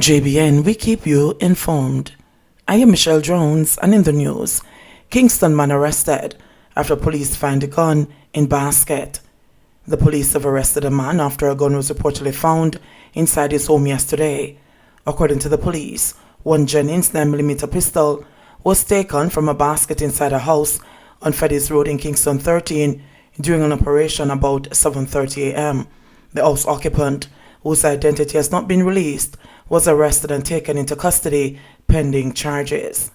JBN, we keep you informed. I am Michelle Jones, and in the news, Kingston man arrested after police find a gun in basket. The police have arrested a man after a gun was reportedly found inside his home yesterday. According to the police, one Jennings 9mm pistol was taken from a basket inside a house on Fedis Road in Kingston 13 during an operation about 7:30 a.m. The house occupant, whose identity has not been released, was arrested and taken into custody pending charges.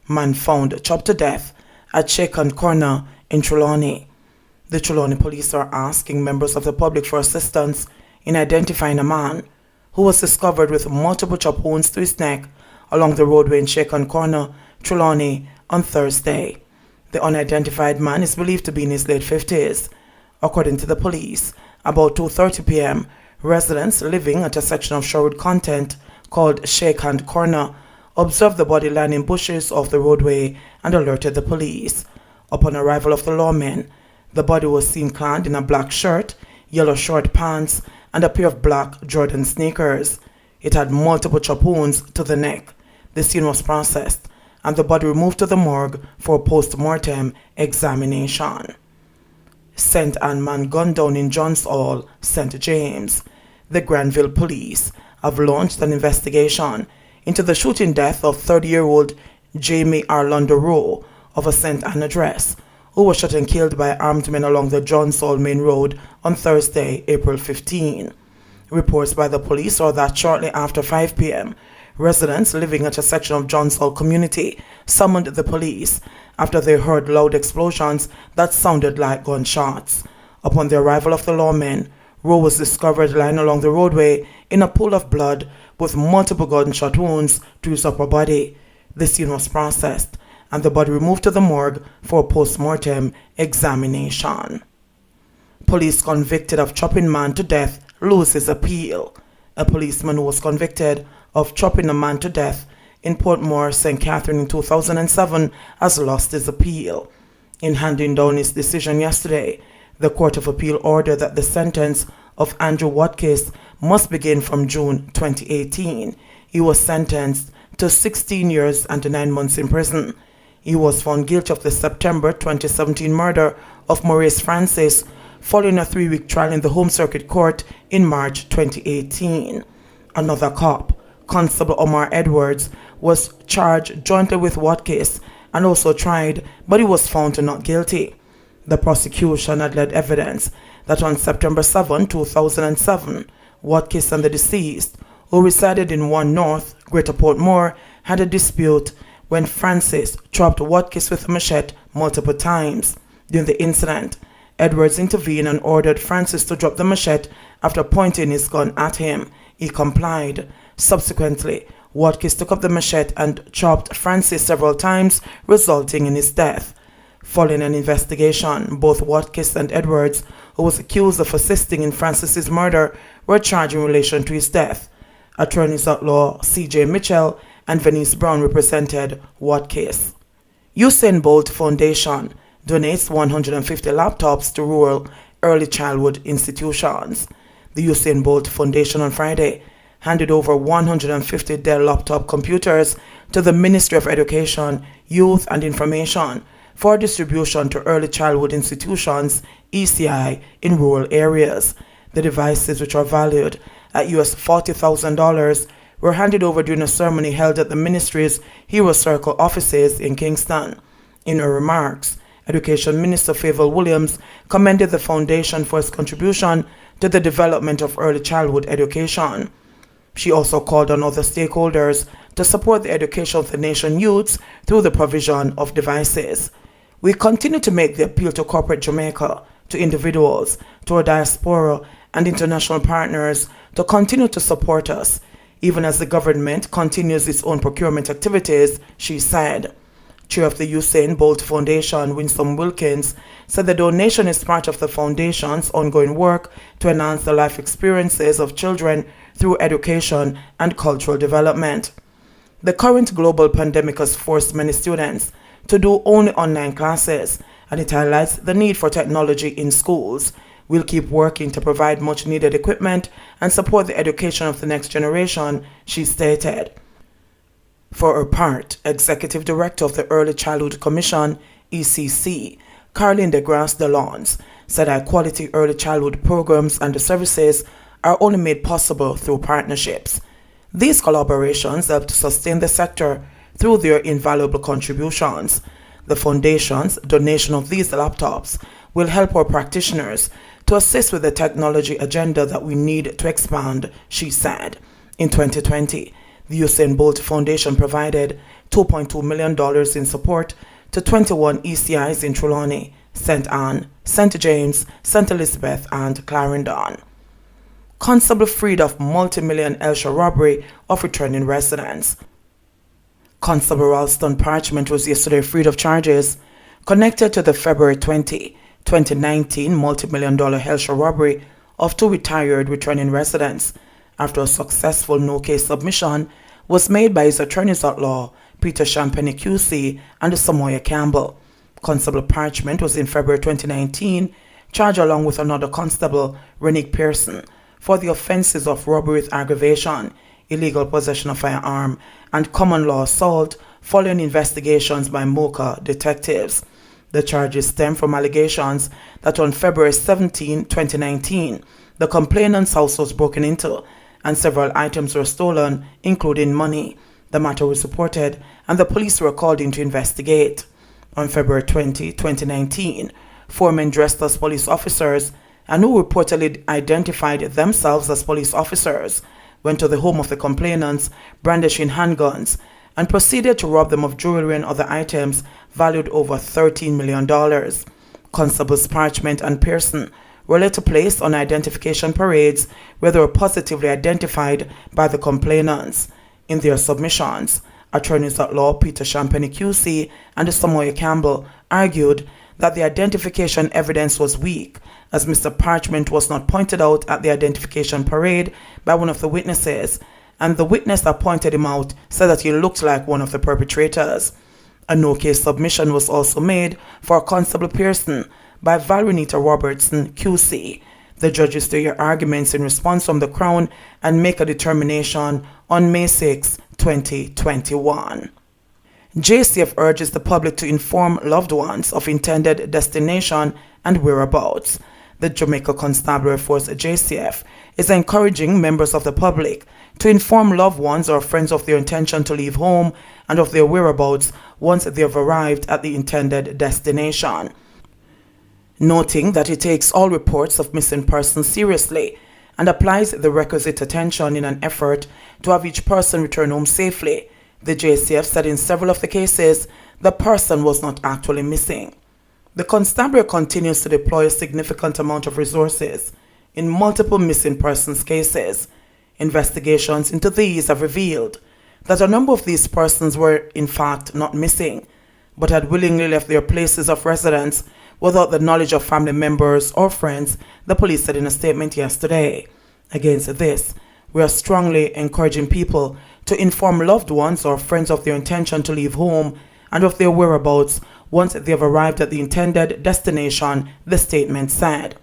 Man found chopped to death at Shaken Corner in Trelawney. The Trelawney police are asking members of the public for assistance in identifying a man who was discovered with multiple chop wounds to his neck along the roadway in Shaken Corner, Trelawney, on Thursday. The unidentified man is believed to be in his late 50s. According to the police, about 2:30 p.m., residents living at a section of Sherwood Content called Shaken Corner observed the body lying in bushes off the roadway and alerted the police. Upon arrival of the lawmen, the body was seen clad in a black shirt, yellow short pants, and a pair of black Jordan sneakers. It had multiple chop wounds to the neck. The scene was processed, and the body removed to the morgue for post-mortem examination. St. Anne man gunned down in Johns Hall, St. James. The Granville police have launched an investigation into the shooting death of 30-year-old Jamie Arlando Rowe of a St. Anne address, who was shot and killed by armed men along the Johns Hall Main Road on Thursday, April 15. Reports by the police are that shortly after 5 p.m., residents living at a section of Johns Hall community summoned the police after they heard loud explosions that sounded like gunshots. Upon the arrival of the lawmen, Rowe was discovered lying along the roadway in a pool of blood with multiple gunshot wounds to his upper body. The scene was processed and the body removed to the morgue for post-mortem examination. Police convicted of chopping man to death loses appeal. A policeman who was convicted of chopping a man to death in Portmore, St. Catherine in 2007 has lost his appeal. In handing down his decision yesterday, the Court of Appeal ordered that the sentence of Andrew Watkins must begin from June 2018. He was sentenced to 16 years and 9 months in prison. He was found guilty of the September 2017 murder of Maurice Francis following a 3-week trial in the Home Circuit Court in March 2018. Another cop, Constable Omar Edwards, was charged jointly with Watkins and also tried, but he was found not guilty. The prosecution had led evidence that on September 7, 2007, Watkins and the deceased, who resided in 1 North, Greater Portmore, had a dispute when Francis chopped Watkins with a machete multiple times. During the incident, Edwards intervened and ordered Francis to drop the machete after pointing his gun at him. He complied. Subsequently, Watkins took up the machete and chopped Francis several times, resulting in his death. Following an investigation, both Watkins and Edwards, who was accused of assisting in Francis's murder, were charged in relation to his death. Attorneys at law C.J. Mitchell and Venice Brown represented Watkins. Usain Bolt Foundation donates 150 laptops to rural early childhood institutions. The Usain Bolt Foundation on Friday handed over 150 Dell laptop computers to the Ministry of Education, Youth and Information for distribution to early childhood institutions, ECI, in rural areas. The devices, which are valued at US $40,000, were handed over during a ceremony held at the ministry's Hero Circle offices in Kingston. In her remarks, Education Minister Favour Williams commended the foundation for its contribution to the development of early childhood education. She also called on other stakeholders to support the education of the nation's youths through the provision of devices. We continue to make the appeal to corporate Jamaica, to individuals, to our diaspora and international partners to continue to support us, even as the government continues its own procurement activities, she said. Chair of the Usain Bolt Foundation, Winston Wilkins, said the donation is part of the foundation's ongoing work to enhance the life experiences of children through education and cultural development. The current global pandemic has forced many students to do only online classes, and it highlights the need for technology in schools. We'll keep working to provide much needed equipment and support the education of the next generation, she stated. For her part, Executive Director of the Early Childhood Commission, ECC, Caroline DeGrasse DeLons, said high-quality early childhood programs and the services are only made possible through partnerships. These collaborations help to sustain the sector through their invaluable contributions. The Foundation's donation of these laptops will help our practitioners to assist with the technology agenda that we need to expand, she said. In 2020, the Usain Bolt Foundation provided $2.2 million in support to 21 ECIs in Trelawney, St. Anne, St. James, St. Elizabeth, and Clarendon. Constable freed of multi-million Elsha robbery of returning residents. Constable Ralston Parchment was yesterday freed of charges connected to the February 20, 2019 multi-million dollar Elsha robbery of 2 retired returning residents after a successful no-case submission was made by his attorneys at law, Peter Champagne QC and Samoya Campbell. Constable Parchment was in February 2019 charged along with another constable, Renick Pearson, for the offences of robbery with aggravation, illegal possession of firearm, and common law assault following investigations by MOCA detectives. The charges stem from allegations that on February 17, 2019, the complainant's house was broken into and several items were stolen, including money. The matter was reported and the police were called in to investigate. On February 20, 2019, 4 men dressed as police officers and who reportedly identified themselves as police officers went to the home of the complainants brandishing handguns and proceeded to rob them of jewelry and other items valued over $13 million. Constables Parchment and Pearson were later placed on identification parades where they were positively identified by the complainants. In their submissions, attorneys at law Peter Champagne QC and Samoya Campbell argued that the identification evidence was weak, as Mr. Parchment was not pointed out at the identification parade by one of the witnesses, and the witness that pointed him out said that he looked like one of the perpetrators. A no-case submission was also made for Constable Pearson by Valrenita Robertson QC. The judges to hear arguments in response from the Crown and make a determination on May 6, 2021. JCF urges the public to inform loved ones of intended destination and whereabouts. The Jamaica Constabulary Force JCF is encouraging members of the public to inform loved ones or friends of their intention to leave home and of their whereabouts once they have arrived at the intended destination, noting that it takes all reports of missing persons seriously and applies the requisite attention in an effort to have each person return home safely. The JCF said in several of the cases, the person was not actually missing. The constabulary continues to deploy a significant amount of resources in multiple missing persons cases. Investigations into these have revealed that a number of these persons were in fact not missing, but had willingly left their places of residence without the knowledge of family members or friends, the police said in a statement yesterday. Against this, we are strongly encouraging people to inform loved ones or friends of their intention to leave home and of their whereabouts once they have arrived at the intended destination, the statement said.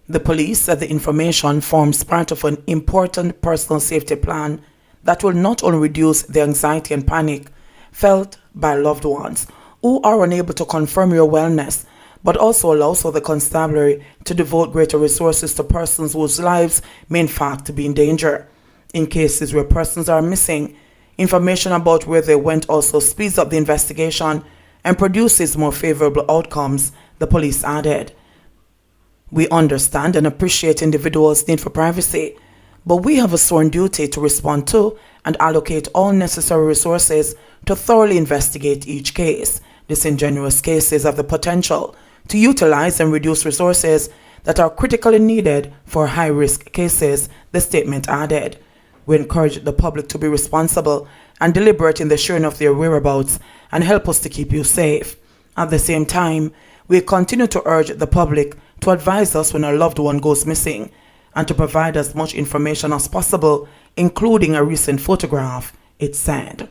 The police said the information forms part of an important personal safety plan that will not only reduce the anxiety and panic felt by loved ones who are unable to confirm your wellness, but also allows for the constabulary to devote greater resources to persons whose lives may in fact be in danger. In cases where persons are missing, information about where they went also speeds up the investigation and produces more favorable outcomes, the police added. We understand and appreciate individuals' need for privacy, but we have a sworn duty to respond to and allocate all necessary resources to thoroughly investigate each case. Disingenuous cases have the potential to utilize and reduce resources that are critically needed for high-risk cases, the statement added. We encourage the public to be responsible and deliberate in the sharing of their whereabouts and help us to keep you safe. At the same time, we continue to urge the public to advise us when a loved one goes missing and to provide as much information as possible, including a recent photograph, it said.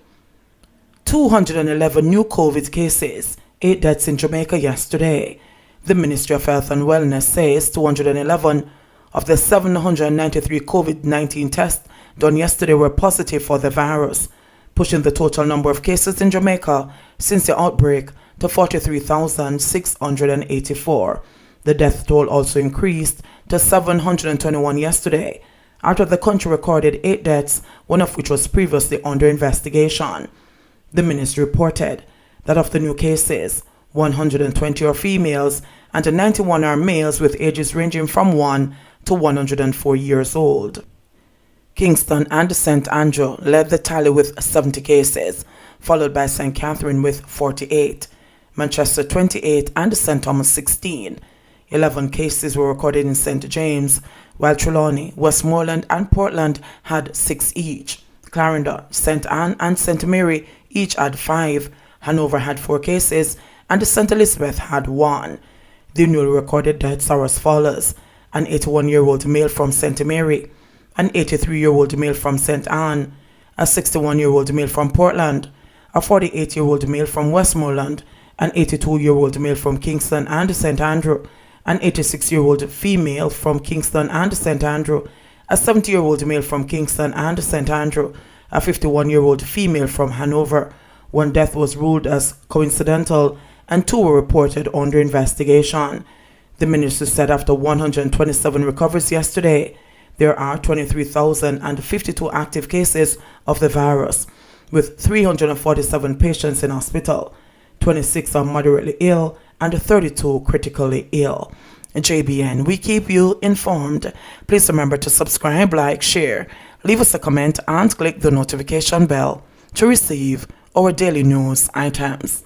211 new COVID cases, 8 deaths in Jamaica yesterday. The Ministry of Health and Wellness says 211 of the 793 COVID-19 tests done yesterday were positive for the virus, pushing the total number of cases in Jamaica since the outbreak to 43,684. The death toll also increased to 721 yesterday, after the country recorded 8 deaths, one of which was previously under investigation. The ministry reported that of the new cases, 120 are females and 91 are males with ages ranging from 1 to 104 years old. Kingston and St. Andrew led the tally with 70 cases, followed by St. Catherine with 48, Manchester 28 and St. Thomas 16. 11 cases were recorded in St. James, while Trelawney, Westmoreland and Portland had 6 each. Clarendon, St. Anne and St. Mary each had 5. Hanover had 4 cases and St. Elizabeth had 1. The newly recorded deaths are as follows: an 81-year-old male from St. Mary, an 83-year-old male from St. Anne, a 61-year-old male from Portland, a 48-year-old male from Westmoreland, an 82-year-old male from Kingston and St. Andrew, an 86-year-old female from Kingston and St. Andrew, a 70-year-old male from Kingston and St. Andrew, a 51-year-old female from Hanover. 1 death was ruled as coincidental and 2 were reported under investigation. The minister said after 127 recoveries yesterday, there are 23,052 active cases of the virus, with 347 patients in hospital. 26 are moderately ill and 32 critically ill. JBN, we keep you informed. Please remember to subscribe, like, share, leave us a comment and click the notification bell to receive our daily news items.